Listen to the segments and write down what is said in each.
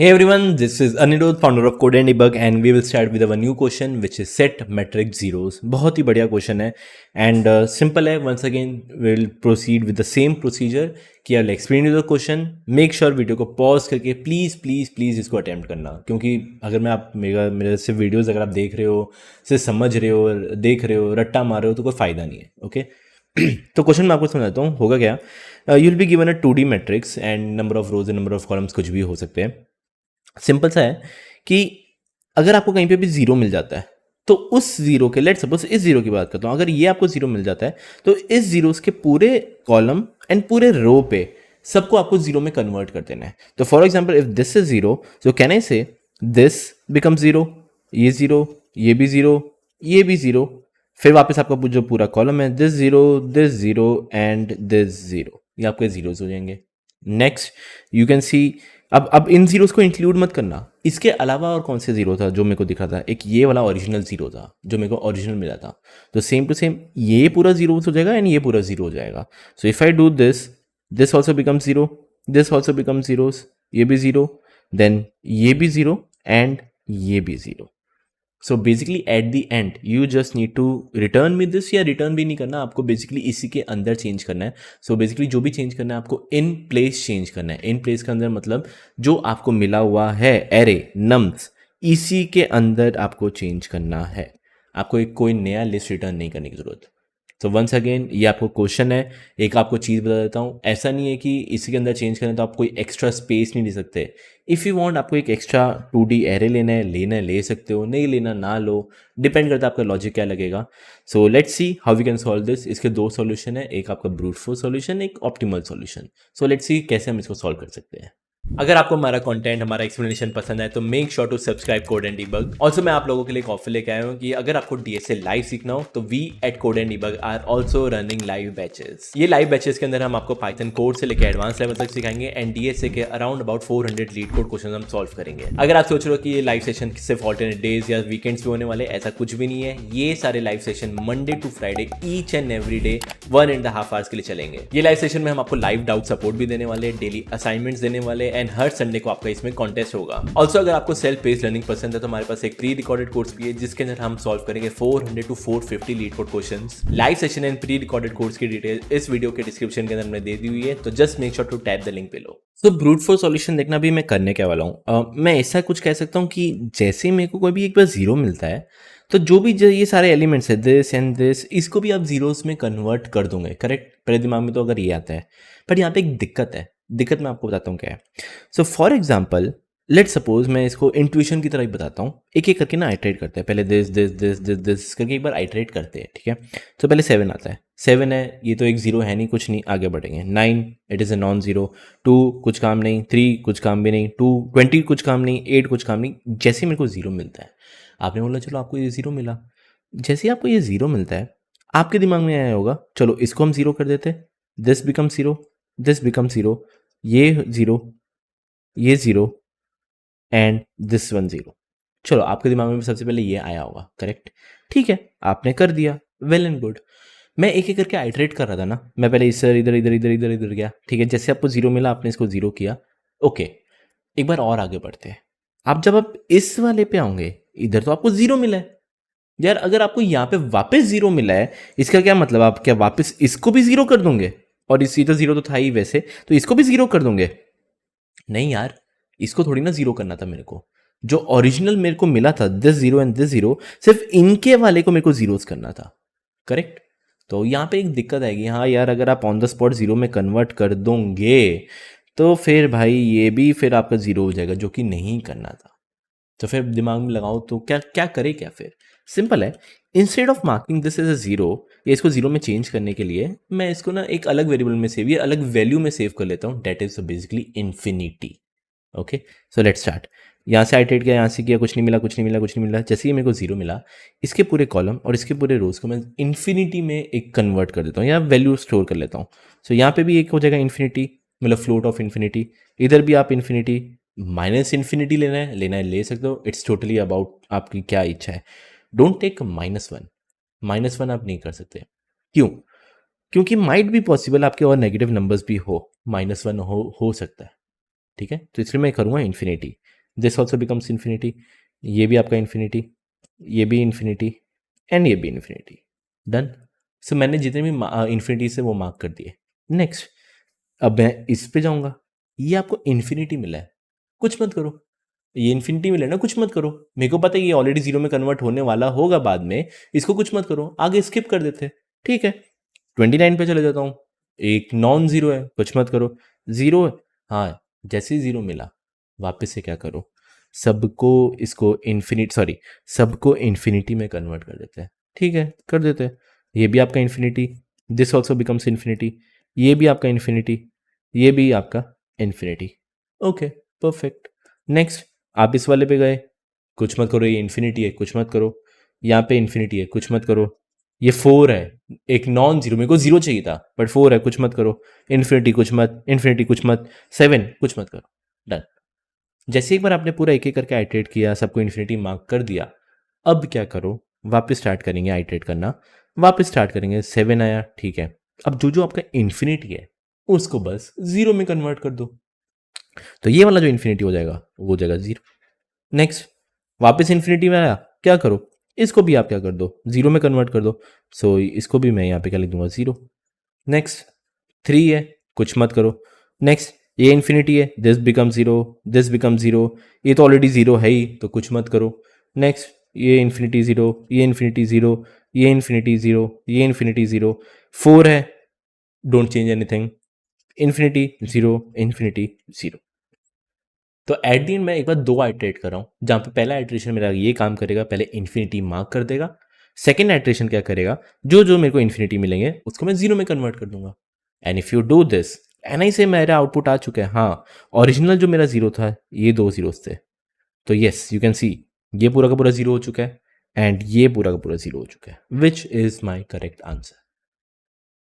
Hey everyone, this is Anirudh, founder of Code and Debug, and we will start with our new question, which is set metric zeros. बहुत ही बढ़िया question है and simple है. Once again will proceed with the same procedure कि I will explain you the question. Make sure video को pause करके please please please इसको attempt करना, क्योंकि अगर मैं आप मेरे सिर्फ वीडियोज़ अगर आप देख रहे हो, सिर्फ समझ रहे हो, देख रहे हो, रट्टा मार रहे हो तो कोई फ़ायदा नहीं है. ओके तो क्वेश्चन मैं आपको समझाता हूँ. होगा क्या, you will be given a 2D matrix and number of rows and number of columns कुछ भी हो सकते हैं. सिंपल सा है कि अगर आपको कहीं पे भी जीरो मिल जाता है तो उस जीरो के, लेट सपोज इस जीरो की बात करता हूँ, अगर ये आपको जीरो मिल जाता है तो इस जीरोस के पूरे कॉलम एंड पूरे रो पे सबको आपको जीरो में कन्वर्ट कर देना है. तो for example if this is zero, so can I से दिस बिकम जीरो, ये जीरो, ये भी जीरो, ये भी जीरो, फिर वापस आपका जो पूरा कॉलम है this zero and this zero, ये आपके जीरोस हो जाएंगे. नेक्स्ट यू कैन सी, अब इन जीरोस को इंक्लूड मत करना. इसके अलावा और कौन से जीरो था जो मेरे को दिखा था, एक ये वाला ओरिजिनल जीरो था जो मेरे को ओरिजिनल मिला था. तो सेम टू सेम ये पूरा जीरो हो जाएगा एंड ये पूरा जीरो हो जाएगा. So if I do this, this also become zero, this also become zeros, ये भी जीरो, देन ये भी जीरो एंड ये भी zero. So basically at the end you just need to return me this, या return भी नहीं करना आपको, बेसिकली इसी के अंदर चेंज करना है. सो बेसिकली जो भी चेंज करना है आपको इन प्लेस चेंज करना है. इन प्लेस के अंदर मतलब जो आपको मिला हुआ है एरे नम्स, इसी के अंदर आपको चेंज करना है. आपको एक कोई नया लिस्ट रिटर्न नहीं करने की जरूरत. तो वंस अगेन ये आपको क्वेश्चन है. एक आपको चीज़ बता देता हूँ, ऐसा नहीं है कि इसी के अंदर चेंज करें तो आप कोई एक्स्ट्रा स्पेस नहीं ले सकते. इफ़ यू वांट आपको एक एक्स्ट्रा 2D एरे लेना है ले सकते हो, नहीं लेना ना लो, डिपेंड करता है आपका लॉजिक क्या लगेगा. So let's see how we can solve this. इसके दो सॉल्यूशन है, एक आपका ब्रूट फोर्स सॉल्यूशन, एक optimal solution. So let's see कैसे हम इसको सॉल्व कर सकते हैं. अगर आपको हमारा कंटेंट, हमारा एक्सप्लेनेशन पसंद है तो make sure to subscribe code and debug. Also मैं आप लोगों के लिए एक ऑफर लेके आया हूँ कि अगर आपको डीएसए लाइव सीखना हो तो we at code and debug are also running live batches. ये लाइव बैचेस के अंदर हम आपको पाइथन कोड से लेकर एडवांस लेवल तक सिखाएंगे एंड डीएसए के around about 400 leet code question हम सॉल्व करेंगे. अगर आप सोच रहे हो कि ये लाइव सेशन सिर्फ ऑल्टरनेट डेज या वीकेंड्स पे होने वाले, ऐसा कुछ भी नहीं है. ये सारे live session Monday to Friday each and every day 1.5 hours के लिए चलेंगे. ये लाइव सेशन में हम आपको लाइव डाउट सपोर्ट भी देने वाले, डेली असाइनमेंट्स देने वाले एंड हर संडे को आपका इसमें कॉन्टेस्ट होगा. ऑल्सो अगर आपको सेल्फ बेस्ड लर्निंग पसंद है तो हमारे पास एक प्री रिकॉर्डेड कोर्स भी है जिसके अंदर हम सॉल्व करेंगे 400 to 450 LeetCode questions. Live session and pre recorded course की डिटेल इस वीडियो के डिस्क्रिप्शन के अंदर मैंने दे दी हुई है, तो just make sure to tap the link below. तो ब्रूट फोर्स सॉल्यूशन देखना भी मैं करने क्या वाला हूँ. मैं ऐसा कुछ कह सकता हूँ कि जैसे ही मेरे को कोई भी एक बार जीरो मिलता है तो जो भी ये सारे एलिमेंट्स है दिस एंड दिस, इसको भी आप जीरोस में कन्वर्ट कर दूंगे. करेक्ट, पहले दिमाग में तो अगर ये आता है, पर यहाँ पे एक दिक्कत है. दिक्कत मैं आपको बताता हूँ क्या है. So for example let suppose मैं इसको इंट्यूशन की तरह ही बताता हूँ. एक एक करके ना आइटरेट करते हैं. पहले this this this this this करके एक बार आइटरेट करते हैं, ठीक है. तो पहले 7 आता है. 7 है, ये तो एक जीरो है नहीं, कुछ नहीं, आगे बढ़ेंगे. 9 it is a non zero. 2 कुछ काम नहीं. 3 कुछ काम भी नहीं. 20 कुछ काम नहीं. 8 कुछ काम नहीं. जैसे मेरे को जीरो मिलता है, आपने बोला चलो आपको ये जीरो मिला, जैसे ही आपको ये जीरो मिलता है आपके दिमाग में आया होगा चलो इसको हम जीरो कर देते. This become zero, this become zero, ये जीरो, ये zero and this one zero. चलो आपके दिमाग में सबसे पहले ये आया होगा. करेक्ट, ठीक है, आपने कर दिया, वेल एंड गुड. मैं एक एक करके आइटरेट कर रहा था ना. मैं पहले इधर इधर इधर इधर इधर इधर गया, ठीक है. जैसे आपको जीरो मिला आपने इसको जीरो किया. ओके, एक बार और आगे बढ़ते हैं. आप जब आप इस वाले पे आओगे, इधर तो आपको जीरो मिला है यार. अगर आपको यहाँ पे वापस जीरो मिला है, इसका क्या मतलब, आप क्या वापस इसको भी जीरो कर दोगे? और इसी तो जीरो तो था ही वैसे, तो इसको भी जीरो कर दोगे? नहीं यार, इसको थोड़ी ना जीरो करना था. मेरे को जो ओरिजिनल मेरे को मिला था this zero and this zero, सिर्फ इनके वाले को मेरे को जीरोस करना था. करेक्ट. तो यहाँ पे एक दिक्कत आएगी. हाँ यार, अगर आप ऑन द स्पॉट जीरो में कन्वर्ट कर दोगे तो फिर भाई ये भी फिर आपका जीरो हो जाएगा, जो कि नहीं करना था. तो फिर दिमाग में लगाओ तो क्या क्या करे. क्या फिर सिंपल है. Instead of marking this as a zero, या इसको जीरो में चेंज करने के लिए मैं इसको ना एक अलग वेरिएबल में सेव, या अलग वैल्यू में सेव कर लेता हूँ. That is basically infinity. Okay, so let's start. यहाँ से आइटरेट किया, यहाँ से किया, कुछ नहीं मिला, कुछ नहीं मिला, कुछ नहीं मिला. जैसे ही मेरे को जीरो मिला, इसके पूरे कॉलम और इसके पूरे रोज को मैं इन्फिनिटी में एक कन्वर्ट कर देता हूँ, या वैल्यू स्टोर कर लेता हूँ. सो यहाँ पे भी एक हो जाएगा इन्फिनिटी, मतलब फ्लोट ऑफ इन्फिनिटी. इधर भी आप इन्फिनिटी माइनस इन्फिनिटी लेना है ले सकते हो. इट्स टोटली अबाउट आपकी क्या इच्छा है. Don't take -1. -1 आप नहीं कर सकते. क्यों? क्योंकि माइट भी पॉसिबल आपके और नेगेटिव नंबर्स भी हो, -1 हो सकता है, ठीक है. तो इसलिए मैं करूँगा infinity. This also becomes infinity, ये भी आपका इन्फिनिटी, ये भी इन्फिनिटी एंड ये भी इन्फिनिटी। डन। सो मैंने जितने भी इन्फिनिटी से वो मार्क कर दिए। नेक्स्ट, अब मैं इस पे जाऊंगा, ये आपको इन्फिनिटी मिला है, कुछ मत करो। ये इन्फिनिटी मिला है ना, कुछ मत करो। मेरे को पता है ये ऑलरेडी जीरो में कन्वर्ट होने वाला होगा बाद में, इसको कुछ मत करो, आगे स्किप कर देते हैं। ठीक है, 29 पे चले जाता हूँ, एक नॉन जीरो है, कुछ मत करो, जीरो है। हाँ, जैसे ही जीरो मिला वापस से क्या करो, सबको इसको सबको इन्फिनिटी में कन्वर्ट कर देते हैं। ठीक है, कर देते हैं। ये भी आपका infinity, this also becomes infinity, ये भी आपका इन्फिनिटी, ये भी आपका इन्फिनिटी। Okay, perfect. नेक्स्ट, आप इस वाले पे गए, कुछ मत करो, ये इन्फिनिटी है, कुछ मत करो। यहाँ पे इन्फिनिटी है, कुछ मत करो। ये 4 है, एक नॉन जीरो, मेरे को जीरो चाहिए था बट 4 है, कुछ मत करो। इन्फिनिटी कुछ मत, इन्फिनिटी कुछ मत, 7 कुछ मत करो। डन। जैसे एक बार आपने पूरा एक एक करके आइटरेट किया, सबको इन्फिनिटी मार्क कर दिया, अब क्या करो, वापस स्टार्ट करेंगे आइटरेट करना, वापस स्टार्ट करेंगे। 7 आया, ठीक है। अब जो जो आपका इन्फिनिटी है उसको बस जीरो में कन्वर्ट कर दो, तो ये वाला जो इन्फिनिटी हो जाएगा वो हो जाएगा जीरो। नेक्स्ट, वापस इन्फिनिटी में आया, क्या करो, इसको भी आप क्या कर दो, जीरो में कन्वर्ट कर दो। सो इसको भी मैं यहाँ पे क्या लिख दूंगा, जीरो। नेक्स्ट, 3 है, कुछ मत करो। नेक्स्ट, ये इन्फिनिटी है, this become zero, this become zero, ये तो ऑलरेडी जीरो है ही, तो कुछ मत करो। नेक्स्ट, ये इन्फिनिटी जीरो, ये इन्फिनिटी जीरो, ये इन्फिनिटी जीरो, ये इन्फिनिटी जीरो, 4 है, don't change anything, infinity zero, infinity zero. तो एट दी एंड मैं एक बार दो आइटरेट कर रहा हूँ, जहाँ पे पहला आइटरेशन मेरा ये काम करेगा, पहले इन्फिनिटी मार्क कर देगा। सेकेंड आइटरेशन क्या करेगा, जो जो मेरे को इन्फिनिटी मिलेंगे उसको मैं जीरो में कन्वर्ट कर दूंगा। And if you do this, N I से मेरा आउटपुट आ चुका है। हाँ, ओरिजिनल जो मेरा जीरो था, ये दो जीरोस थे, तो येस यू कैन सी ये पूरा का पूरा जीरो हो चुका है एंड ये पूरा का पूरा जीरो हो चुका है, which is my correct answer.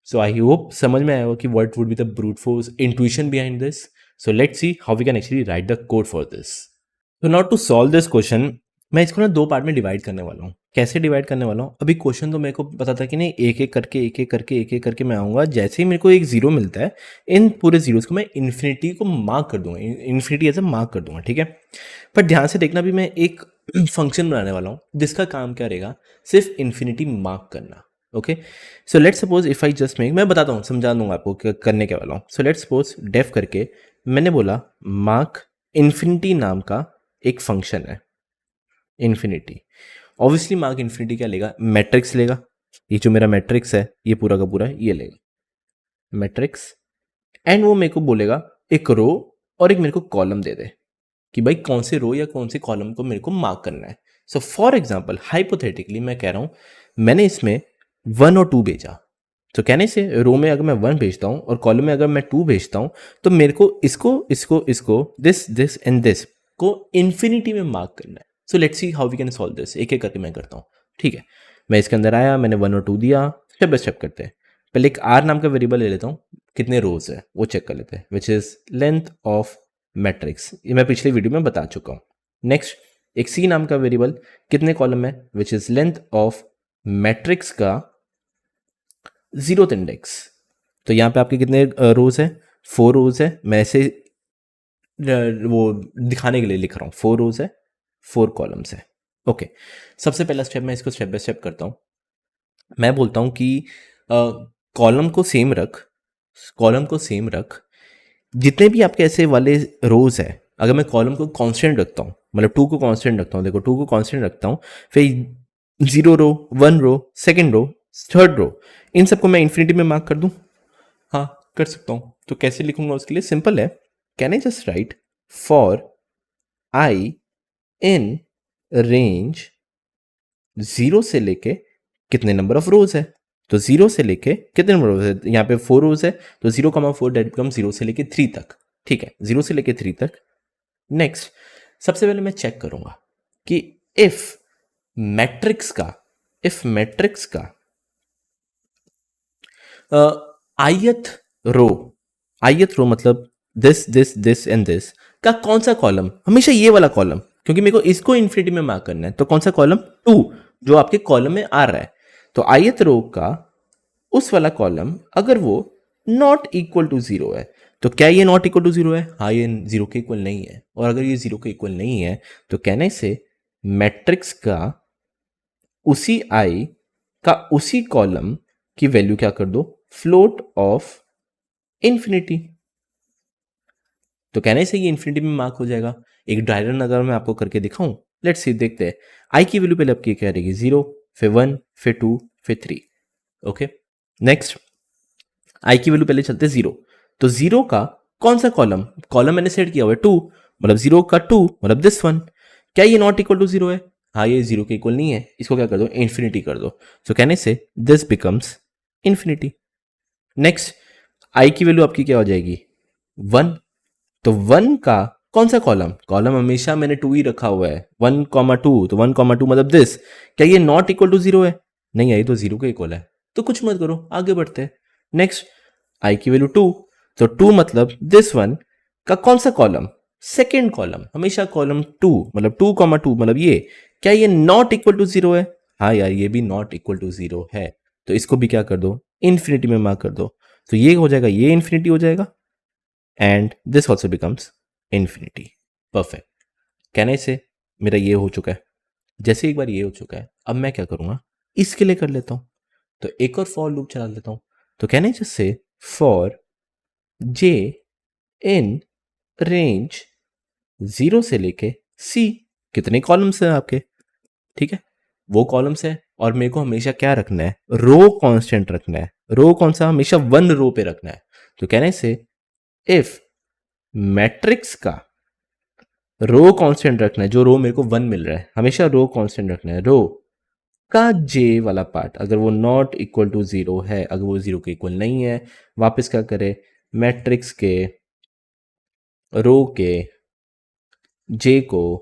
So I hope समझ में आया हो कि what would be the brute force intuition behind this. So let's see how we can actually write the code for this. So now to solve this question, मैं इसको ना दो part में डिवाइड करने वाला हूँ। कैसे डिवाइड करने वाला हूँ, अभी क्वेश्चन तो मेरे को पता था कि नहीं, एक एक करके मैं आऊँगा। जैसे ही मेरे को एक जीरो मिलता है, इन पूरे जीरोस को मैं इन्फिनिटी को मार्क कर दूंगा, इन्फिनिटी एज अ मार्क कर दूंगा। ठीक है, पर ध्यान से देखना, भी मैं एक फंक्शन बनाने वाला हूँ जिसका काम क्या रहेगा, सिर्फ इन्फिनिटी मार्क करना। Okay, so let's suppose if I just make, मैं बताता हूँ, समझा दूंगा आपको करने के वाला हूँ। सो लेट्स सपोज डेफ करके मैंने बोला मार्क इन्फिनिटी नाम का एक फंक्शन है, इन्फिनिटी। ऑब्वियसली मार्क इन्फिनिटी क्या लेगा, मैट्रिक्स लेगा। ये जो मेरा मैट्रिक्स है ये पूरा का पूरा ये लेगा मैट्रिक्स, एंड वो मेरे को बोलेगा एक रो और एक मेरे को कॉलम दे दे कि भाई कौन से रो या कौन से कॉलम को मेरे को मार्क करना है। सो फॉर एग्जाम्पल हाइपोथेटिकली मैं कह रहा हूँ, मैंने इसमें 1 और 2 भेजा, तो कहने से रो में अगर मैं 1 भेजता हूँ और कॉलम में अगर मैं 2 भेजता हूँ, तो मेरे को इसको दिस एंड दिस को इन्फिनिटी में मार्क करना है। So let's see how we can solve this. एक एक करके मैं करता हूँ। ठीक है, मैं इसके अंदर आया, मैंने 1 और 2 दिया, स्टेप बाय स्टेप करते हैं। पहले एक आर नाम का वेरिएबल ले लेता हूँ, कितने रोज है वो चेक कर लेते हैं, which is length of matrix, ये मैं पिछले वीडियो में बता चुका हूँ। नेक्स्ट, एक सी नाम का वेरिएबल, कितने कॉलम है, विच इज लेंथ ऑफ मैट्रिक्स का 0th इंडेक्स। तो यहाँ पे आपके कितने रोज है, 4 रोज है। मैं ऐसे वो दिखाने के लिए लिख रहा हूँ, 4 रोज है, 4 कॉलम्स है। ओके, सबसे पहला स्टेप मैं इसको स्टेप बाय स्टेप करता हूँ। मैं बोलता हूँ कि कॉलम को सेम रख, जितने भी आपके ऐसे वाले रोज है, अगर मैं कॉलम को कांस्टेंट रखता हूँ, मतलब 2 को कांस्टेंट रखता हूँ, देखो 2 को कांस्टेंट रखता हूँ, फिर 0 रो, 1 रो, सेकंड रो, थर्ड रो, इन सबको मैं इन्फिनिटी में मार्क कर दूं। हाँ, कर सकता हूँ। तो कैसे लिखूंगा उसके लिए, सिंपल है, can I just right for I in range 0 से लेके कितने नंबर ऑफ रोज है, तो 0 से लेके कितने नंबर रोज है, यहाँ पे 4 रोज है, तो 0,4 डेट बिकम 0 से लेके 3 तक। ठीक है, 0 से लेके 3 तक। नेक्स्ट, सबसे पहले मैं चेक करूंगा कि इफ मैट्रिक्स का आयत रो मतलब दिस एंड दिस का कौन सा कॉलम, हमेशा ये वाला कॉलम, क्योंकि मेरे को इसको इन्फिनिटी में मार्क करना है, तो कौन सा कॉलम, 2, जो आपके कॉलम में आ रहा है। तो आयत रो का उस वाला कॉलम अगर वो नॉट इक्वल टू जीरो है। तो क्या ये नॉट इक्वल टू जीरो है? हाँ, ये जीरो के इक्वल नहीं है। और अगर ये जीरो के इक्वल नहीं है तो कहने से मैट्रिक्स का उसी आई का उसी कॉलम की वैल्यू क्या कर दो, फ्लोट ऑफ इंफिनिटी। तो कहने से ये इंफिनिटी में मार्क हो जाएगा। एक डायग्राम अगर मैं आपको करके दिखाऊं, लेट्स सी, देखते हैं। आई की वैल्यू पहले आपकी क्या रहेगी, 0, फिर 1, फिर 2, फिर 3। ओके, नेक्स्ट आई की वैल्यू पहले चलते 0। तो 0 का कौन सा कॉलम, कॉलम मैंने सेट किया हुआ है 2, मतलब 0 का 2 मतलब दिस वन। क्या ये नॉट इक्वल टू 0 है? हाँ, ये 0 के इक्वल नहीं है। इसको क्या कर दो, इन्फिनिटी कर दो। सो कहने से this becomes infinity. Next I की वैल्यू आपकी क्या हो जाएगी, 1। तो 1 का कौन सा कॉलम, कॉलम हमेशा मैंने 2 ही रखा हुआ है, 1,2। तो 1,2 मतलब दिस। क्या ये नॉट इक्वल टू 0 है? नहीं है, ये तो 0 के इक्वल है। तो कुछ मत करो, आगे बढ़ते हैं। नेक्स्ट आई की वैल्यू 2। तो 2 मतलब दिस वन का कौन सा कॉलम, सेकेंड कॉलम। हमेशा कॉलम 2 मतलब 2,2 मतलब ये। क्या ये नॉट इक्वल टू 0 है? हाँ यार, ये भी नॉट इक्वल टू 0 है। तो इसको भी क्या कर दो, इन्फिनिटी में मार्क कर दो। तो ये हो जाएगा, ये इन्फिनिटी हो जाएगा and this also becomes infinity. Perfect. कहने से मेरा ये हो चुका है। जैसे एक बार ये हो चुका है, अब मैं क्या करूंगा, इसके लिए कर लेता हूं। तो एक और फॉर लूप चला लेता हूं। तो कहने जैसे फॉर जे इन रेंज 0 से लेके सी, कितने कॉलम्स हैं आपके, ठीक है, वो कॉलम्स है। और मेरे को हमेशा क्या रखना है, रो कांस्टेंट रखना है। रो कौन सा, हमेशा 1 रो पे रखना है। तो कहने से इफ मैट्रिक्स का रो कांस्टेंट रखना है, जो रो मेरे को 1 मिल रहा है, हमेशा रो कांस्टेंट रखना है। रो का जे वाला पार्ट अगर वो नॉट इक्वल टू 0 है, अगर वो 0 के इक्वल नहीं है, वापस क्या करे, मैट्रिक्स के रो के जे को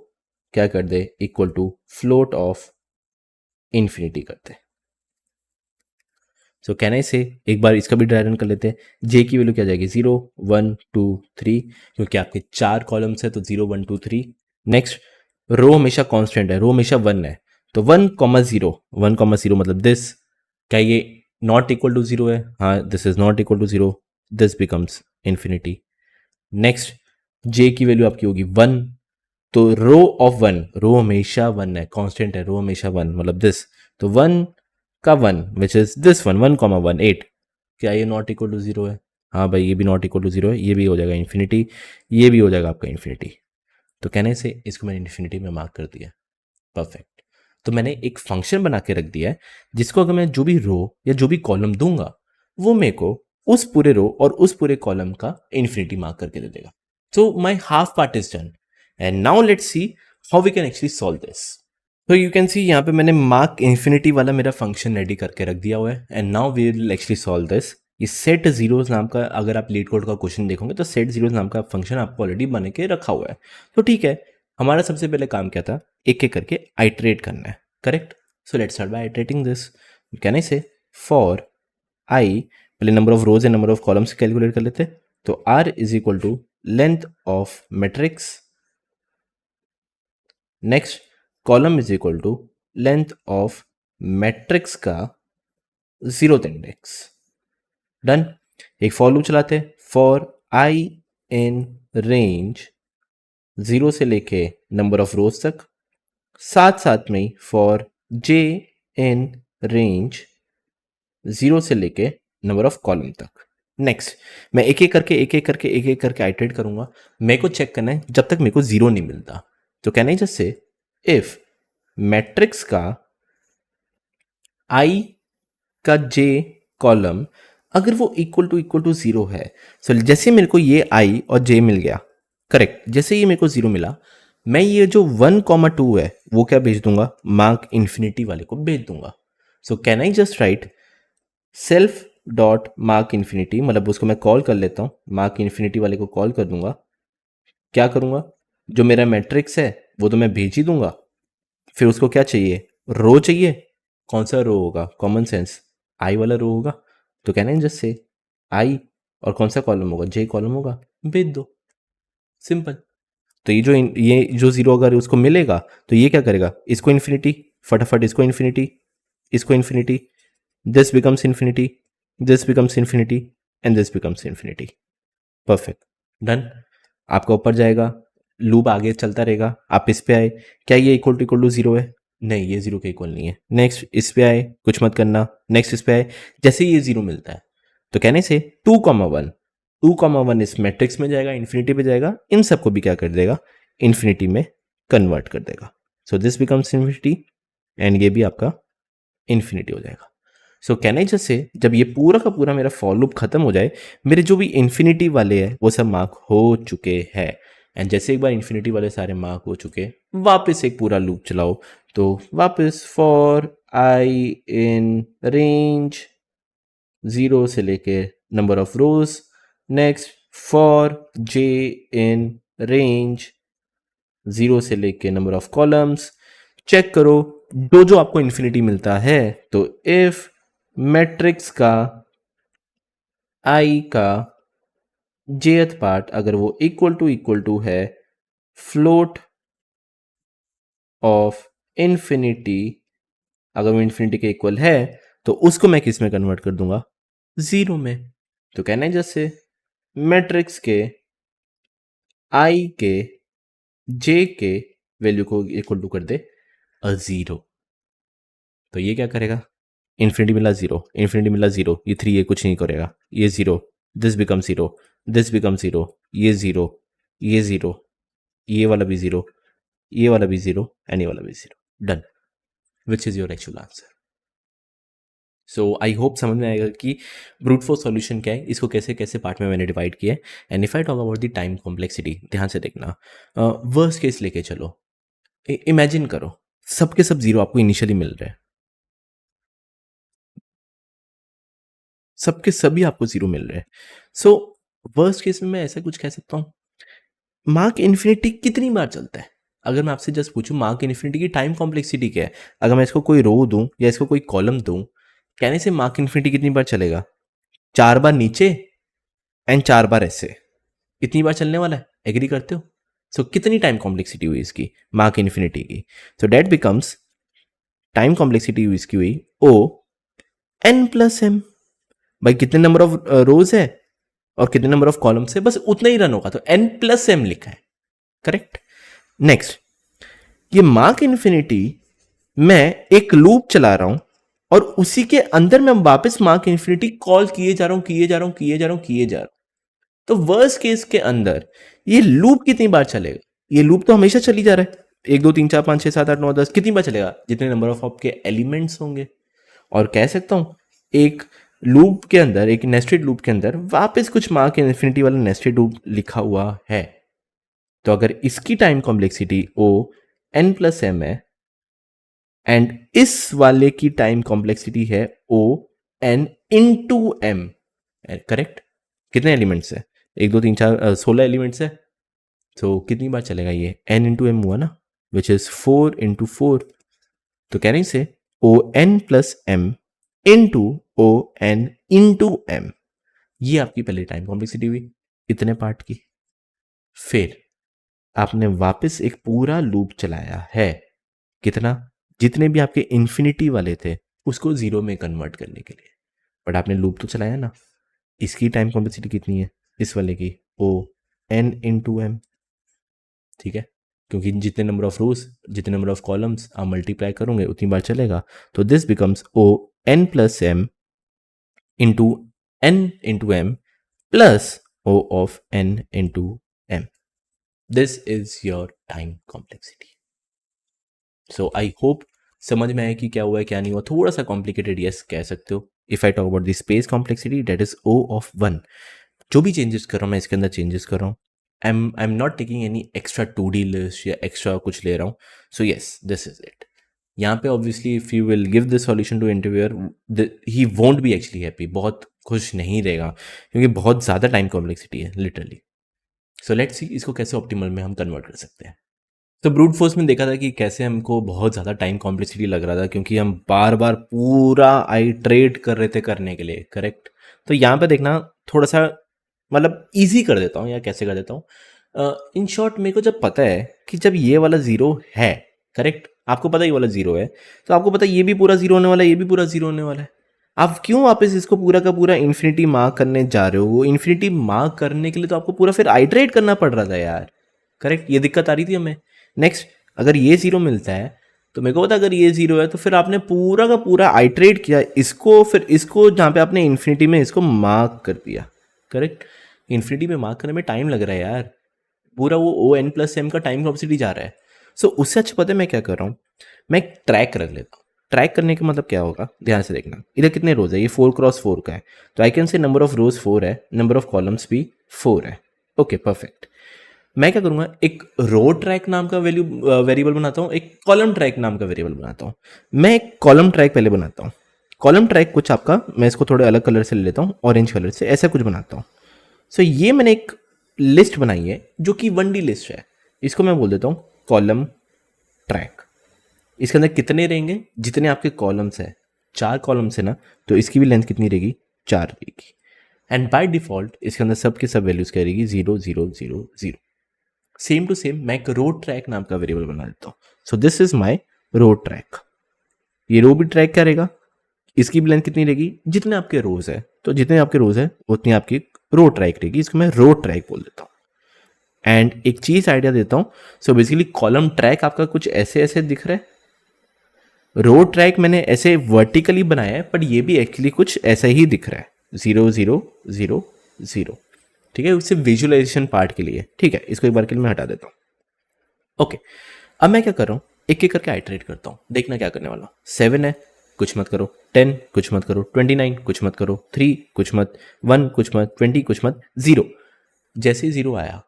क्या कर दे, equal to float of infinity करते। सो कहने से एक बार इसका भी ड्राई रन कर लेते हैं। जे की वैल्यू क्या जाएगी, 0, 1, 2, 3, क्योंकि आपके 4 कॉलम्स है तो 0, 1, 2, 3। नेक्स्ट रो हमेशा कांस्टेंट है, रो हमेशा 1 है। तो 1,0, 1,0 मतलब दिस। क्या ये नॉट इक्वल टू 0 है? हाँ, this is not equal to 0, this becomes infinity. Next J की वैल्यू आपकी होगी 1। तो रो ऑफ 1, रो हमेशा 1 है, कांस्टेंट है, रो हमेशा 1 मतलब दिस। तो 1 का 1 विच इज दिस वन, 1,1, 8। क्या ये नॉट इक्वल टू 0 है? हाँ भाई, ये भी नॉट इक्वल टू 0 है। ये भी हो जाएगा इन्फिनिटी, ये भी हो जाएगा आपका इन्फिनिटी। तो कहने से इसको मैंने इन्फिनिटी में मार्क कर दिया। परफेक्ट। तो मैंने एक फंक्शन बना के रख दिया है, जिसको अगर मैं जो भी रो या जो भी कॉलम दूंगा, वो मेरे को उस पूरे रो और उस पूरे कॉलम का इन्फिनिटी मार्क करके दे देगा। So my half part is done and now let's see how we can actually solve this. तो यू कैन सी यहाँ पे मैंने मार्क इन्फिनिटी वाला मेरा फंक्शन रेडी करके रख दिया हुआ है and now we will actually solve this. ये सेट जीरोस नाम का, अगर आप लीड कोड का क्वेश्चन देखोगे तो सेट जीरोस नाम का फंक्शन आपको ऑलरेडी बन के रखा हुआ है। तो ठीक है, हमारा सबसे पहले काम क्या था, एक एक करके आइटरेट करना है, correct. So let's start by iterating this. Can I say for I, पहले number of rows and number of columns calculate कर लेते। तो R is equal to length of matrix, next column is equal to length of matrix का 0th index. Done. एक for loop चलाते हैं, for I in range 0 से लेके number of रोज तक, साथ साथ में फॉर जे इन रेंज 0 से लेके नंबर ऑफ कॉलम तक। नेक्स्ट मैं एक एक करके आइटरेट करूंगा। मेरे को चेक करना है जब तक मेरे को 0 नहीं मिलता। तो कहना है जैसे इफ मैट्रिक्स का आई का जे कॉलम अगर वो इक्वल टू 0 है, सो जैसे मेरे को ये आई और जे मिल गया, करेक्ट, जैसे ये मेरे को 0 मिला, मैं ये जो 1,2 है वो क्या भेज दूंगा, मार्क इन्फिनिटी वाले को भेज दूंगा। So can I just right self dot mark infinity, मतलब उसको मैं कॉल कर लेता हूँ, मार्क इन्फिनिटी वाले को कॉल कर दूंगा। क्या करूंगा, जो मेरा मैट्रिक्स है वो तो मैं भेज ही दूंगा, फिर उसको क्या चाहिए, रो चाहिए। कौन सा रो होगा, कॉमन सेंस, आई वाला रो होगा। तो कहना है जस्ट से आई और कौन सा कॉलम होगा, जे कॉलम होगा, भेज दो, सिंपल। तो ये जो 0 अगर उसको मिलेगा तो ये क्या करेगा, इसको इन्फिनिटी, फटाफट इसको इन्फिनिटी, इसको infinity, this becomes infinity, this becomes infinity, and this becomes infinity. Perfect, done. आपका ऊपर जाएगा, लूप आगे चलता रहेगा, आप इस पे आए, क्या ये इक्वल टू जीरो है? नहीं, ये जीरो के इक्वल नहीं है। नेक्स्ट इस पे आए, कुछ मत करना, नेक्स्ट इस पे आए, जैसे ही ये जीरो मिलता है तो कहने से 2,1, 2,1 इस मैट्रिक्स में जाएगा, इन्फिनिटी पे जाएगा, इन सबको भी क्या कर देगा, इन्फिनिटी में कन्वर्ट कर देगा। So this becomes infinity and ये भी आपका इन्फिनिटी हो जाएगा। So can I just say, जब ये पूरा का पूरा मेरा फॉर लूप खत्म हो जाए, मेरे जो भी इन्फिनिटी वाले हैं वो सब मार्क हो चुके हैं, एंड जैसे एक बार इन्फिनिटी वाले सारे मार्क हो चुके, वापस एक पूरा लूप चलाओ, तो वापस फॉर आई इन रेंज 0 से लेके number of rose, next for J in range 0 से लेके नंबर ऑफ कॉलम्स, चेक करो जो आपको इन्फिनिटी मिलता है। तो इफ मैट्रिक्स का आई का जेथ पार्ट अगर वो इक्वल टू है फ्लोट ऑफ इन्फिनिटी, अगर वो इन्फिनिटी के इक्वल है तो उसको मैं किस में कन्वर्ट कर दूंगा, जीरो में। तो कहना है जैसे मैट्रिक्स के आई के जे के वैल्यू को इक्वल टू कर दे जीरो, तो ये क्या करेगा, इन्फिनिटी मिला जीरो, इन्फिनिटी मिला जीरो, ये 3 ये कुछ नहीं करेगा, ये zero, this become zero, this become zero, ये जीरो, ये जीरो, ये वाला भी जीरो, ये वाला भी जीरो एंड ये वाला भी zero, done, which is your actual answer. So I hope समझ में आएगा कि ब्रूट फोर्स सॉल्यूशन क्या है, इसको कैसे कैसे पार्ट में मैंने डिवाइड किया है। And if I talk about the time complexity, ध्यान से देखना, वर्स्ट केस लेके चलो, इमेजिन करो सबके सब जीरो आपको इनिशियली मिल रहे हैं, सबके सभी आपको जीरो मिल रहे हैं। सो वर्स्ट केस में मैं ऐसा कुछ कह सकता हूँ, मार्क इन्फिनिटी कितनी बार चलता है? अगर मैं आपसे जस्ट पूछूं मार्क इन्फिनिटी की टाइम कॉम्प्लेक्सिटी क्या है, अगर मैं इसको कोई रो दूं या इसको कोई कॉलम दूं, कहने से मार्क इन्फिनिटी कितनी बार चलेगा, 4 बार नीचे एंड 4 बार ऐसे, इतनी बार चलने वाला है, एग्री करते हो? सो कितनी टाइम कॉम्प्लेक्सिटी हुई इसकी, मार्क इन्फिनिटी की? सो डेट बिकम्स, टाइम कॉम्प्लेक्सिटी हुई इसकी हुई ओ एन प्लस एम। भाई कितने नंबर ऑफ रोज है और कितने नंबर ऑफ कॉलम्स है, बस उतना ही रन होगा, तो एन प्लस एम लिखा है, करेक्ट। नेक्स्ट, ये मार्क इन्फिनिटी मैं एक लूप चला रहा हूं और उसी के अंदर मैं वापस मार्क इन्फिनिटी कॉल किए जा रहा हूं, किए जा रहा हूं, किए जा रहा हूं, किए जा रहा हूं, तो वर्स्ट केस के अंदर ये लूप कितनी बार चलेगा? ये लूप तो हमेशा चली जा रहा है, 1 2 3 4 5 6 7 8 9 10, कितनी बार चलेगा, जितने नंबर ऑफ आपके एलिमेंट्स होंगे। और कह सकता हूं एक लूप के अंदर, एक नेस्टेड लूप के अंदर वापस कुछ मार्क इन्फिनिटी वाला नेस्टेड लूप लिखा हुआ है, तो अगर इसकी time complexity O N plus M है एंड इस वाले की टाइम कॉम्प्लेक्सिटी है O N into M, correct. कितने एलिमेंट्स है, 1 2 3 4 16 एलिमेंट्स है, तो कितनी बार चलेगा ये, एन इंटू एम हुआ ना, विच इज 4 इंटू 4, तो कह रहे से O N plus M into O N into M, ये आपकी पहली टाइम कॉम्प्लेक्सिटी हुई इतने पार्ट की। फिर आपने वापस एक पूरा लूप चलाया है, कितना, जितने भी आपके इन्फिनिटी वाले थे उसको जीरो में कन्वर्ट करने के लिए, बट आपने लूप तो चलाया ना। इसकी टाइम कॉम्प्लेक्सिटी कितनी है, इस वाले की ओ एन इंटू एम, ठीक है, क्योंकि जितने नंबर ऑफ रोज, जितने नंबर ऑफ कॉलम्स आप मल्टीप्लाई करोगे उतनी बार चलेगा, तो this becomes O N plus M into N into M plus O of N into M, this is your time complexity. So I hope समझ में आया कि क्या हुआ है क्या नहीं हुआ, थोड़ा सा कॉम्प्लिकेटेड यस कह सकते हो। If I talk about the space complexity that is O of 1, जो भी चेंजेस कर रहा हूँ मैं इसके अंदर चेंजेस कर रहा हूँ, I am not taking any extra 2D list या एक्स्ट्रा कुछ ले रहा हूँ, so yes this is it. यहाँ पे obviously if you will give this solution to interviewer he won't be actually happy, बहुत खुश नहीं रहेगा क्योंकि बहुत ज़्यादा टाइम कॉम्प्लेक्सिटी है लिटरली। सो लेट्स सी इसको कैसे ऑप्टिमल में हम कन्वर्ट कर सकते हैं। तो ब्रूट फोर्स में देखा था कि कैसे हमको बहुत ज़्यादा टाइम कॉम्प्लेक्सिटी लग रहा था क्योंकि हम बार बार पूरा आइट्रेट कर रहे थे करने के लिए, करेक्ट। तो यहाँ पे देखना थोड़ा सा मतलब ईजी कर देता हूँ या कैसे कर देता हूँ, इन शॉर्ट मेरे को जब पता है कि जब ये वाला ज़ीरो है, करेक्ट, आपको पता है ये वाला ज़ीरो है, तो आपको पता है ये भी पूरा ज़ीरो होने वाला है, ये भी पूरा ज़ीरो होने वाला है, आप क्यों वापस इसको पूरा का पूरा इन्फिनिटी मार्क करने जा रहे हो? वो इन्फिनिटी मार्क करने के लिए तो आपको पूरा फिर आइटरेट करना पड़ रहा था यार। करेक्ट, ये दिक्कत आ रही थी हमें। नेक्स्ट, अगर ये जीरो मिलता है तो मेरे को पता अगर ये जीरो है तो फिर आपने पूरा का पूरा आइटरेट किया इसको, फिर इसको जहाँ पे आपने इन्फिनिटी में इसको मार्क कर दिया। करेक्ट, इन्फिनिटी में मार्क करने में टाइम लग रहा है यार, पूरा वो ओ एन प्लस एम का टाइम कॉम्प्लेक्सिटी जा रहा है। सो उससे अच्छा पता है मैं क्या कर रहा हूँ, मैं एक ट्रैक रख लेता हूँ। ट्रैक करने का मतलब क्या होगा, ध्यान से देखना, इधर कितने रोज है, ये 4x4 का है, तो I can say number of रोज 4 है, नंबर ऑफ कॉलम्स भी 4 है। Okay perfect. मैं क्या करूँगा, एक रो ट्रैक नाम का वेरिएबल बनाता हूँ, एक कॉलम ट्रैक नाम का वेरिएबल बनाता हूँ। मैं एक कॉलम ट्रैक पहले बनाता हूँ। कॉलम ट्रैक कुछ आपका, मैं इसको थोड़े अलग कलर से ले लेता हूँ, ऑरेंज कलर से, ऐसा कुछ बनाता हूँ। सो ये मैंने एक लिस्ट बनाई है जो कि 1D लिस्ट है, इसको मैं बोल देता हूँ कॉलम ट्रैक। इसके अंदर कितने रहेंगे, जितने आपके कॉलम्स है, 4 कॉलम्स है ना, तो इसकी भी लेंथ कितनी रहेगी, 4 रहेगी। एंड बाय डिफॉल्ट इसके अंदर सब के सब वैल्यूज क्या रहेगी, 0 0 0 0। सेम टू सेम मैं एक रो ट्रैक नाम का वेरिएबल बना देता हूँ। So this is my row track. ये रो भी ट्रैक क्या रहेगा, इसकी भी लेंथ कितनी रहेगी, जितने आपके रोज है, तो जितने आपके रोज है उतनी आपकी रो ट्रैक रहेगी, इसको मैं रो ट्रैक बोल देता हूँ। एंड एक चीज आइडिया देता हूँ, सो बेसिकली कॉलम ट्रैक आपका कुछ ऐसे ऐसे दिख रहा है, रो ट्रैक मैंने ऐसे वर्टिकली बनाया है, बट ये भी एक्चुअली कुछ ऐसा ही दिख रहा है, 0 0 0 0। ठीक है, उससे विजुअलाइजेशन पार्ट के लिए। ठीक है, इसको एक बार के लिए मैं हटा देता हूँ। ओके, अब मैं क्या कर रहा हूँ, एक एक करके आइटरेट करता हूँ, देखना क्या करने वाला हूँ। 7 है, कुछ मत करो, 10 कुछ मत करो, 29 कुछ मत करो, 3 कुछ मत, 1 कुछ मत, 20 कुछ मत, 0। जैसे ही 0 आया,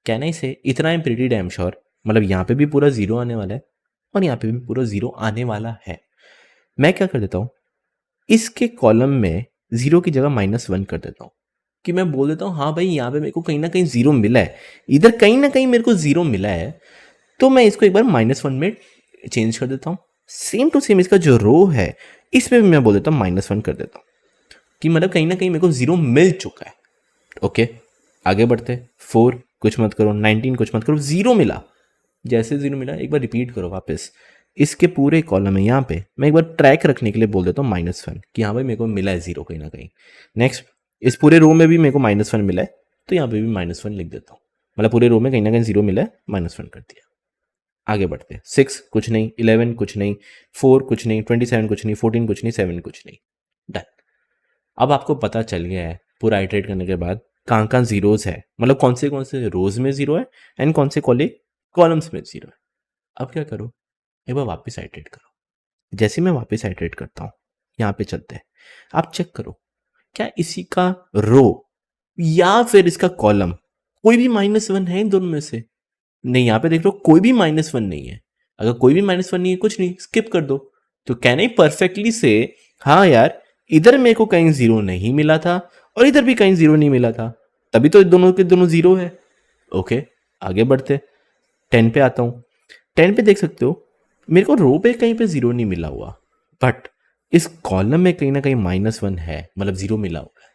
कहना ही से इतना आई प्रीटी डैम श्योर, मतलब यहाँ पे भी पूरा 0 आने वाला है और यहाँ पे भी पूरा 0 आने वाला है। मैं क्या कर देता हूँ, इसके कॉलम में 0 की जगह -1 कर देता हूँ, कि मैं बोल देता हूँ हाँ भाई यहाँ पे मेरे को कहीं ना कहीं 0 मिला है, इधर कहीं ना कहीं मेरे को 0 मिला है, तो मैं इसको एक बार -1 में चेंज कर देता हूँ। सेम टू सेम इसका जो रो है इसमें भी मैं बोल देता हूँ -1 कर देता हूँ, कि मतलब कहीं ना कहीं मेरे को 0 मिल चुका है। ओके, आगे बढ़ते। 4 कुछ मत करो, 19 कुछ मत करो, 0 मिला। जैसे 0 मिला एक बार रिपीट करो वापस, इसके पूरे कॉलम में यहाँ पे मैं एक बार ट्रैक रखने के लिए बोल देता हूँ -1, कि हाँ भाई मेरे को मिला है 0 कहीं ना कहीं। नेक्स्ट, इस पूरे रो में भी मेरे को -1 मिला है, तो यहाँ पे भी -1 लिख देता हूँ, मतलब पूरे रो में कहीं ना कहीं 0 मिला है, -1 कर दिया। आगे बढ़ते। 6 कुछ नहीं, 11 कुछ नहीं, 4 कुछ नहीं, 27 कुछ नहीं, 14 कुछ नहीं, 7 कुछ नहीं, डन। अब आपको पता चल गया है पूरा आइटरेट करने के बाद कहाँ कहाँ जीरोज है, मतलब कौन से रोज में 0 है एंड कौन से कॉलम्स में 0 है। अब क्या करो, एक बार वापस आइटरेट करो। जैसे मैं वापस आइटरेट करता हूँ, यहाँ पे चलते हैं, आप चेक करो क्या इसी का रो या फिर इसका कॉलम कोई भी -1 है इन दोनों में से। नहीं, यहाँ पे देख लो कोई भी -1 नहीं है। अगर कोई भी -1 नहीं है, कुछ नहीं, स्किप कर दो। तो कैन आई परफेक्टली से हाँ यार, इधर मेरे को कहीं 0 नहीं मिला था और इधर भी कहीं 0 नहीं मिला था, तभी तो दोनों के दोनों 0 है। ओके, आगे बढ़ते। 10 पे आता हूँ। 10 पे देख सकते हो मेरे को रो पे कहीं पे 0 नहीं मिला हुआ, बट इस कॉलम में कहीं ना कहीं -1 है, मतलब 0 मिला हुआ है।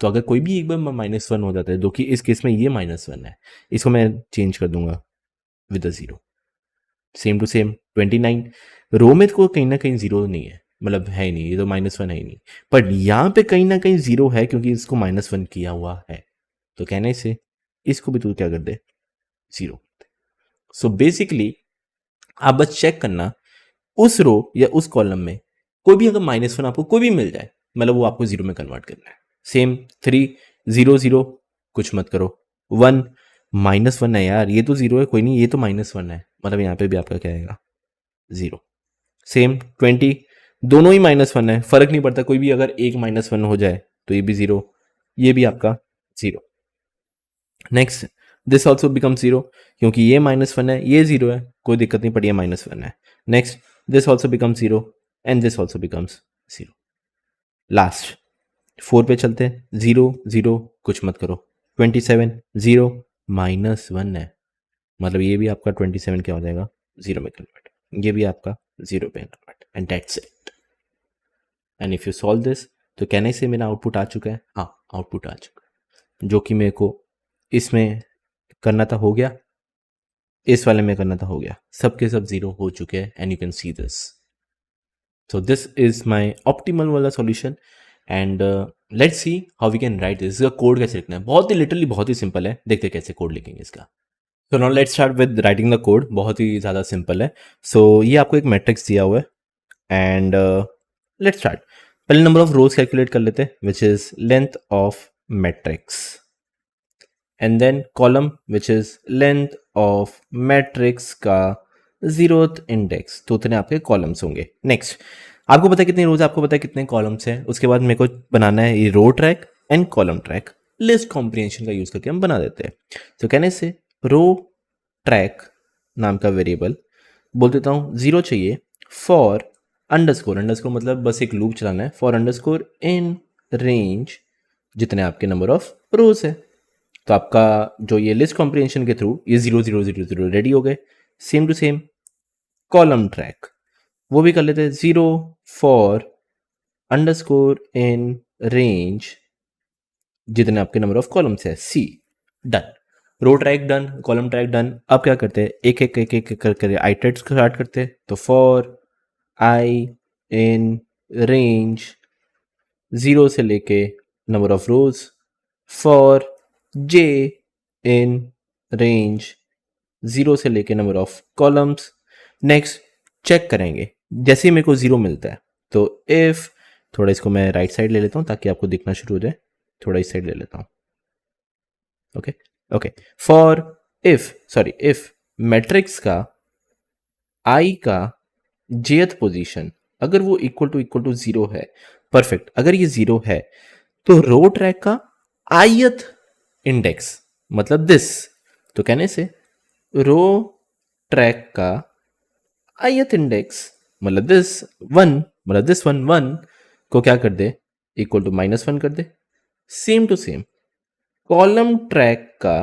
तो अगर कोई भी एक बार -1 हो जाता है, जो कि इस केस में ये -1 है, इसको मैं चेंज कर दूंगा with a 0। Same to same 29, row में तो कहीं ना कहीं 0 नहीं है, मतलब है ही नहीं, ये तो -1 है ही नहीं, बट यहाँ पे कहीं ना कहीं 0 है क्योंकि इसको -1 किया हुआ है। तो कहने से इसको भी तू क्या कर दे, 0। सो बेसिकली आप बस चेक करना उस रो या उस कॉलम में कोई भी अगर -1 आपको कोई भी मिल जाए, मतलब वो आपको 0 में कन्वर्ट करना है। सेम 3 0 0 कुछ मत करो, 1 -1 है यार, ये तो 0 है, कोई नहीं, ये तो -1 है, मतलब यहाँ पे भी आपका क्या आएगा, 0। सेम 20, दोनों ही -1 है, फर्क नहीं पड़ता, कोई भी अगर एक -1 हो जाए तो ये भी 0, ये भी आपका 0। नेक्स्ट, दिस ऑल्सो बिकम 0, क्योंकि ये -1 है, ये 0 है, कोई दिक्कत नहीं, पड़ी ये -1 है। Next, this also become 0 and this also becomes 0। Last 4 पे चलते हैं। 0 0 कुछ मत करो, 27 0 -1 है, मतलब ये भी आपका 27 क्या हो जाएगा, 0 में कन्वर्ट, ये भी आपका 0 पे convert, and that's it. And if you solve this, तो कहने से मेरा आउटपुट आ चुका है, हाँ आउटपुट आ चुका है, जो कि मेरे को इसमें करना था हो गया, इस वाले में करना था हो गया, सबके सब 0 हो चुके हैं, and you can see this. So this is my optimal वाला solution and let's see how we can write this. इसका कोड कैसे लिखना है, बहुत ही लिटरली बहुत ही सिंपल है, देखते हैं कैसे कोड लिखेंगे इसका. So now let's start with writing the code. बहुत ही ज़्यादा सिंपल है. So ये आपको एक मैट्रिक्स दिया हुआ है एंड लेट्स स्टार्ट. पहले नंबर ऑफ रोज कैलकुलेट कर लेते हैं which is length of matrix and then column which is length of matrix का 0th इंडेक्स. तो उतने आपके कॉलम्स होंगे. नेक्स्ट आपको पता है कितनी रोज, आपको पता है कितने कॉलम्स हैं. उसके बाद मेरे को बनाना है ये row track and column track. List comprehension का यूज करके हम बना देते हैं. तो कहने से रो ट्रैक नाम का वेरिएबल बोल देता हूँ 0 चाहिए फॉर अंडरस्कोर. अंडरस्कोर मतलब बस एक लूप चलाना है. फॉर अंडरस्कोर इन रेंज जितने आपके नंबर ऑफ रोज है. तो आपका जो ये लिस्ट कॉम्प्रिहेंशन के थ्रू ये 0 0 0 0 रेडी हो गए. Same to same column track वो भी कर लेते हैं. 0 फॉर अंडरस्कोर इन रेंज जितने आपके नंबर ऑफ कॉलम्स है. C done. Row track done, column track done. अब क्या करते हैं, एक एक एक एक करके आइटरेट स्टार्ट करते हैं. तो फॉर आई इन रेंज 0 से लेके number of rows. For J in range 0 से लेके number of columns. Next check करेंगे जैसे ही मेरे को 0 मिलता है तो इफ, थोड़ा इसको मैं राइट साइड ले लेता हूँ ताकि आपको दिखना शुरू हो जाए. थोड़ा इस साइड ले लेता हूँ. ओके. फॉर इफ मैट्रिक्स का आई का जेथ पोजीशन अगर वो इक्वल टू 0 है. परफेक्ट. अगर ये 0 है तो रो ट्रैक का आईथ इंडेक्स मतलब दिस. तो कहने से रो ट्रैक का आईथ इंडेक्स मतलब दिस वन को क्या कर दे, इक्वल टू -1 कर दे. Same to same column track का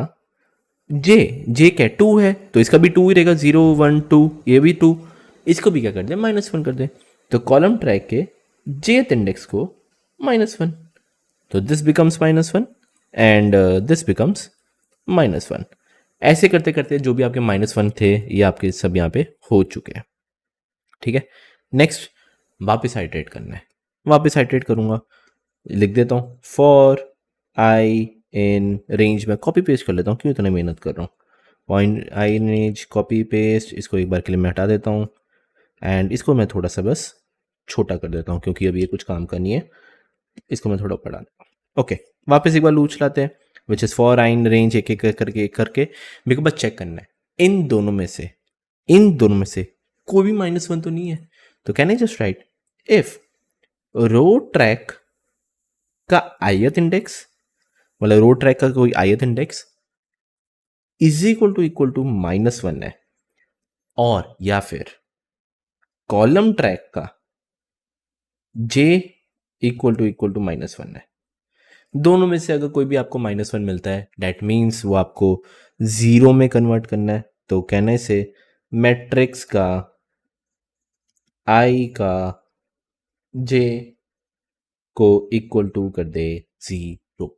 जे क्या 2 है तो इसका भी 2 ही रहेगा. 0 1 2 ये भी 2. इसको भी क्या कर दे, -1 कर दे. तो कॉलम ट्रैक के जेथ इंडेक्स को -1. तो this becomes -1 and this becomes -1. ऐसे करते करते जो भी आपके -1 थे ये आपके सब यहाँ पे हो चुके हैं. ठीक है. नेक्स्ट वापस आइटरेट करना है. वापस आइटरेट करूँगा, लिख देता हूँ फॉर आई इन रेंज में कॉपी पेस्ट कर लेता हूँ, क्यों इतनी मेहनत कर रहा हूँ. Point I in range copy paste, इसको एक बार के लिए मैं हटा देता हूँ एंड इसको मैं थोड़ा सा बस छोटा कर देता हूँ क्योंकि अभी ये कुछ काम का नहीं है. इसको मैं थोड़ा बढ़ा देता हूँ. ओके. वापस एक बार लूप चलाते हैं which is for I in range एक एक करके मेरे को बस चेक करना है इन दोनों में से कोई भी -1 तो नहीं है. तो can I just write if row track का आईथ इंडेक्स मतलब रो ट्रैक का कोई ith index is equal to -1 है और या फिर कॉलम ट्रैक का जे इक्वल टू -1 है. दोनों में से अगर कोई भी आपको -1 मिलता है दैट मीन्स वो आपको 0 में कन्वर्ट करना है. तो कहने से मैट्रिक्स का आई का जे को इक्वल टू कर दे 0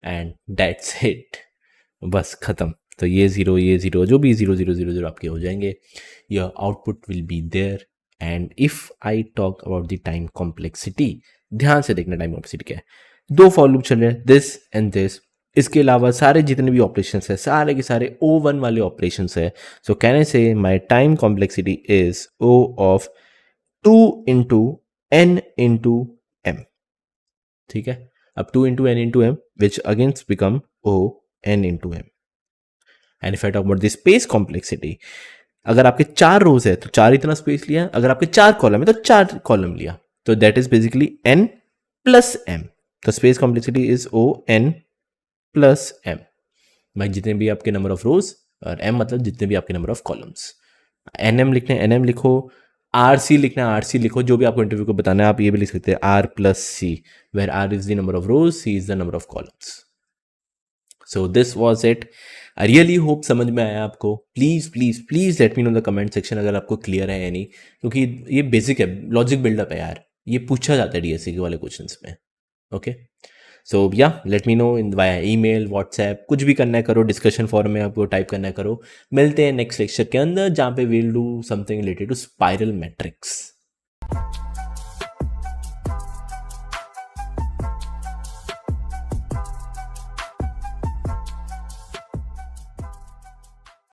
एंड दैट्स इट. बस खत्म. तो ये 0 जो भी 0 0 0 0 आपके हो जाएंगे. Your output will be there. And if I talk about the time complexity, ध्यान से देखना टाइम कॉम्प्लेक्सिटी क्या है. 2 फॉर लूप चल रहे हैं, दिस एंड दिस. इसके अलावा सारे जितने भी ऑपरेशंस है सारे के सारे O1 वाले ऑपरेशंस है. सो कहने से my time complexity is O of 2 into n into m. ठीक है. अब 2 into n into m which against become O n into m. And if I talk about the space complexity, अगर आपके 4 रोज है तो 4 इतना स्पेस लिया. अगर आपके 4 कॉलम है तो 4 कॉलम लिया. तो that is basically n plus m. तो space complexity is O n plus m. भाई जितने भी आपके नंबर ऑफ रोज और m मतलब जितने भी आपके नंबर ऑफ कॉलम्स. nm लिखना है nm लिखो, rc लिखना है rc लिखो. जो भी आपको इंटरव्यू को बताना है आप ये भी लिख सकते हैं r plus c, where r is the number of rows, c is the number of columns. So this was it. I really hope समझ में आया आपको. Please please please let me know the comment section अगर आपको clear है या नहीं, क्योंकि ये बेसिक है, लॉजिक बिल्डअप है यार. ये पूछा जाता है डीएससी के वाले क्वेश्चंस में. ओके. सो या लेट मी नो इन वाया ईमेल व्हाट्सएप, कुछ भी करना है करो. डिस्कशन फॉरम में आपको टाइप करना है करो. मिलते हैं नेक्स्ट लेक्चर के अंदर जहाँ पे we'll do something related to spiral matrix.